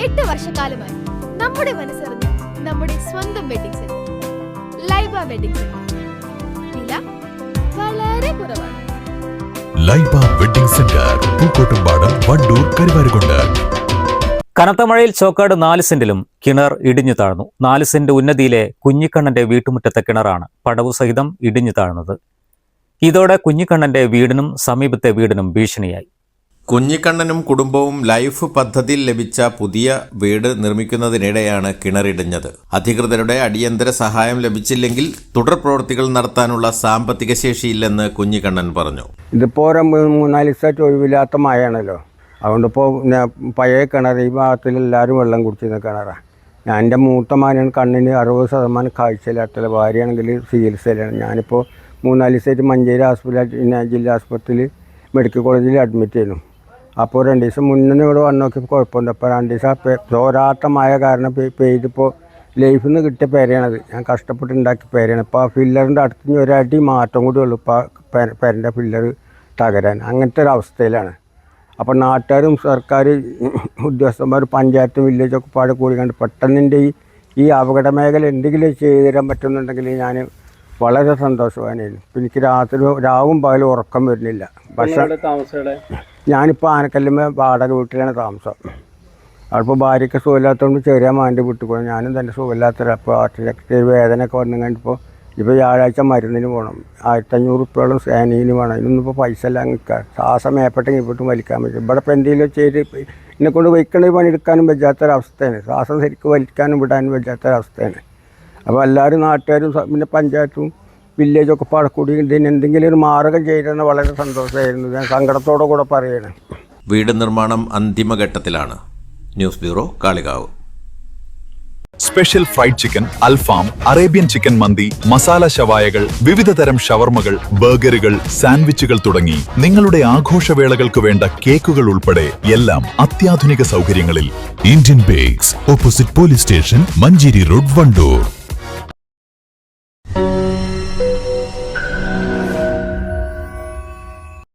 8 വർഷക്കാലമായി നമ്മുടെ മനസ്സറിഞ്ഞ് നമ്മുടെ സ്വന്തം wedding centre Laiba wedding centre. വില വളരെ കുറവാണ്. Laiba wedding centre, Pookkottumpadam, Wandoor, Karuvarakundu. കനത്ത മഴയിൽ ചോക്കാട് 4 സെന്റിലും കിണർ ഇടിഞ്ഞു താഴ്ന്നു. 4 സെന്റ് ഉന്നതിയിലെ കുഞ്ഞിക്കണ്ണന്റെ വീട്ടുമുറ്റത്തെ കിണറാണ് പടവു സഹിതം ഇടിഞ്ഞു താഴ്ന്നത്. ഇതോടെ കുഞ്ഞിക്കണ്ണന്റെ വീടിനും സമീപത്തെ വീടിനും ഭീഷണിയായി. കുഞ്ഞിക്കണ്ണനും കുടുംബവും ലൈഫ് പദ്ധതിയിൽ ലഭിച്ച പുതിയ വീട് നിർമ്മിക്കുന്നതിനിടെയാണ് കിണറിടിഞ്ഞത്. അധികൃതരുടെ അടിയന്തര സഹായം ലഭിച്ചില്ലെങ്കിൽ തുടർ പ്രവൃത്തികൾ നടത്താനുള്ള സാമ്പത്തിക ശേഷിയില്ലെന്ന് കുഞ്ഞിക്കണ്ണൻ പറഞ്ഞു. ഇതിപ്പോൾ 3-4 ദിവസമായിട്ട് ഒഴിവില്ലാത്ത മഴയാണല്ലോ. അതുകൊണ്ടിപ്പോൾ പഴയ കിണർ, ഈ ഭാഗത്തിൽ എല്ലാവരും വെള്ളം കുടിച്ചിരുന്ന കിണറാണ്. ഞാൻ എൻ്റെ മൂത്ത മകനാണ്, കണ്ണിന് 60% കാഴ്ചയില്ലാത്ത, ഭാര്യയാണെങ്കിൽ ചികിത്സയിലാണ്. ഞാനിപ്പോൾ 3-4 ദിവസമായിട്ട് മഞ്ചേരി ഹോസ്പിറ്റൽ, ജില്ലാ ആശുപത്രിയിൽ മെഡിക്കൽ കോളേജിൽ അഡ്മിറ്റ് ചെയ്യുന്നു. അപ്പോൾ 2 ദിവസം മുന്നേ ഇവിടെ വന്ന് നോക്കിയപ്പോൾ കുഴപ്പമുണ്ട്. അപ്പോൾ 2 ദിവസം തോരാത്ത മഴ കാരണം പെയ്തിപ്പോൾ ലൈഫിൽ നിന്ന് കിട്ടിയ പേരയാണത്. ഞാൻ കഷ്ടപ്പെട്ട് ഉണ്ടാക്കിയ പേരയാണ്. ഇപ്പോൾ ആ ഫില്ലറിൻ്റെ അടുത്ത് ഒരടി മാറ്റം കൂടി ഉള്ളൂ ഇപ്പോൾ പേരൻ്റെ ഫില്ലർ തകരാൻ. അങ്ങനത്തെ ഒരു അവസ്ഥയിലാണ്. അപ്പോൾ നാട്ടുകാരും സർക്കാർ ഉദ്യോഗസ്ഥന്മാരും പഞ്ചായത്തും വില്ലേജൊക്കെ പാടെ കൂടി കണ്ട് പെട്ടെന്ന് ഈ അപകട മേഖല എന്തെങ്കിലും ചെയ്തു തരാൻ പറ്റുന്നുണ്ടെങ്കിൽ ഞാൻ വളരെ സന്തോഷവാനായിരുന്നു. എനിക്ക് രാവും പകലും ഉറക്കം വരുന്നില്ല. പക്ഷേ ഞാനിപ്പോൾ ആനക്കല്ലുമേ വാടക വീട്ടിലാണ് താമസം. അപ്പോൾ ഭാര്യയ്ക്ക് സുഖമില്ലാത്തതുകൊണ്ട് ചെറിയ മാൻ്റെ വീട്ടിൽ പോകണം. ഞാനും തന്നെ സുഖമില്ലാത്ത, അപ്പോൾ ആർട്ടിഫാക്ട് വേദനയൊക്കെ വന്നു കഴിഞ്ഞപ്പോൾ ഇപ്പോൾ വ്യാഴാഴ്ച മരുന്നിന് പോകണം. 1500 റുപ്യോളം സ്കാനിങ്ങിന് വേണം. ഇതിനൊന്നിപ്പോൾ പൈസ എല്ലാം നിൽക്കുക. ശ്വാസം മേപ്പെട്ടെങ്കിൽ ഇപ്പോഴും വലിക്കാൻ പറ്റും. ഇവിടെ ഇപ്പോൾ എന്തെങ്കിലും ചെയ്ത് എന്നെക്കൊണ്ട് വയ്ക്കണ പണിയെടുക്കാനും പറ്റാത്തൊരവസ്ഥയാണ്. ശ്വാസം ശരിക്കും വലിക്കാനും വിടാനും പറ്റാത്തൊരവസ്ഥയാണ്. അപ്പോൾ എല്ലാവരും നാട്ടുകാരും പിന്നെ പഞ്ചായത്തും വില്ലേജൊക്കെ പാടക്കൂടി ഇതിന് എന്തെങ്കിലും ഒരു മാർഗം ചെയ്തെന്ന് വളരെ സന്തോഷമായിരുന്നു. ഞാൻ സങ്കടത്തോടെ കൂടെ പറയുകയാണ്. വീട് നിർമ്മാണം അന്തിമഘട്ടത്തിലാണ്. News bureau, Kalikavu. Special fried chicken, അൽഫാം, അറേബ്യൻ ചിക്കൻ മന്തി, മസാല ഷവായകൾ, വിവിധ തരം ഷവർമകൾ, ബർഗറുകൾ, സാൻഡ്വിച്ചുകൾ തുടങ്ങി നിങ്ങളുടെ ആഘോഷവേളകൾക്ക് വേണ്ട കേക്കുകൾ ഉൾപ്പെടെ എല്ലാം അത്യാധുനിക സൗകര്യങ്ങളിൽ. Indian bakes, opposite police station, Manjeri road, Wandoor.